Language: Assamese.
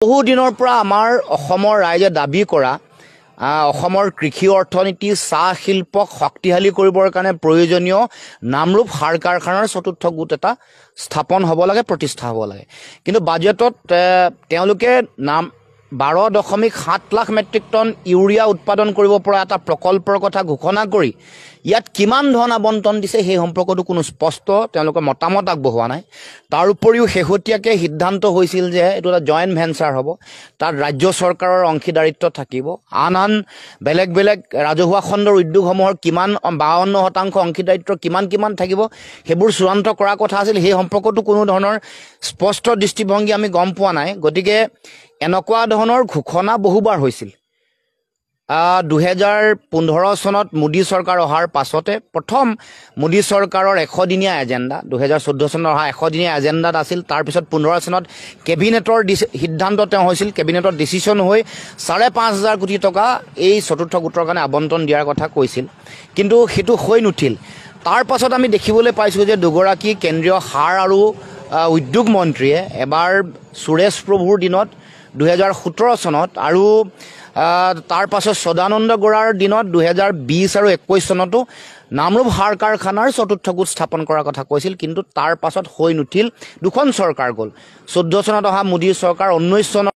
বহু দিনৰ পৰা আমাৰ অসমৰ ৰাইজে দাবী কৰা অসমৰ কৃষি অৰ্থনীতি চাহ শিল্পক শক্তিশালী কৰিবৰ কাৰণে প্ৰয়োজনীয় নামৰূপ সাৰ কাৰখানাৰ চতুৰ্থ গোট এটা স্থাপন হ'ব লাগে, প্ৰতিষ্ঠা হ'ব লাগে। কিন্তু বাজেটত তেওঁলোকে 12.7 লাখ মেট্ৰিক টন ইউৰিয়া উৎপাদন কৰিব পৰা এটা প্ৰকল্পৰ কথা ঘোষণা কৰি ইয়াত কিমান ধন আবণ্টন দিছে সেই সম্পৰ্কতো কোনো স্পষ্ট তেওঁলোকৰ মতামত আগবঢ়োৱা নাই। তাৰ উপৰিও শেহতীয়াকৈ সিদ্ধান্ত হৈছিল যে এইটো এটা জইণ্ট ভেঞ্চাৰ হ'ব, তাত ৰাজ্য চৰকাৰৰ অংশীদাৰিত্ব থাকিব, আন বেলেগ বেলেগ ৰাজহুৱা খণ্ডৰ উদ্যোগসমূহৰ কিমান 52% অংশীদাৰিত্ব কিমান থাকিব সেইবোৰ চূড়ান্ত কৰাৰ কথা আছিল। সেই সম্পৰ্কতো কোনো ধৰণৰ স্পষ্ট দৃষ্টিভংগী আমি গম পোৱা নাই। গতিকে এনেকুৱা ধৰণৰ ঘোষণা বহুবাৰ হৈছিল। 2015 চনত মোদী চৰকাৰ অহাৰ পাছতে প্ৰথম মোদী চৰকাৰৰ 100 দিনীয়া এজেণ্ডা, 2014 চনত অহা 100 দিনীয়া এজেণ্ডাত আছিল। তাৰপিছত 15 চনত কেবিনেটৰ সিদ্ধান্ত হৈছিল, কেবিনেটৰ ডিচিশ্যন হৈ 5,500 কোটি টকা এই চতুৰ্থ গোটৰ কাৰণে আবণ্টন দিয়াৰ কথা কৈছিল, কিন্তু সেইটো হৈ নুঠিল। তাৰ পাছত আমি দেখিবলৈ পাইছোঁ যে দুগৰাকী কেন্দ্ৰীয় সাৰ আৰু উদ্যোগ মন্ত্ৰীয়ে এবাৰ সুৰেশ প্ৰভুৰ দিনত 2017 চনত আৰু তাৰ পাছত সদানন্দ গৌড়াৰ দিনত 2020 আৰু 21 চনতো নামৰূপ সাৰ কাৰখানাৰ চতুৰ্থ গোট স্থাপন কৰাৰ কথা কৈছিল, কিন্তু তাৰ পাছত হৈ নুঠিল। দুখন চৰকাৰ গ'ল, 14 চনত অহা মোদী চৰকাৰ, 19 চনত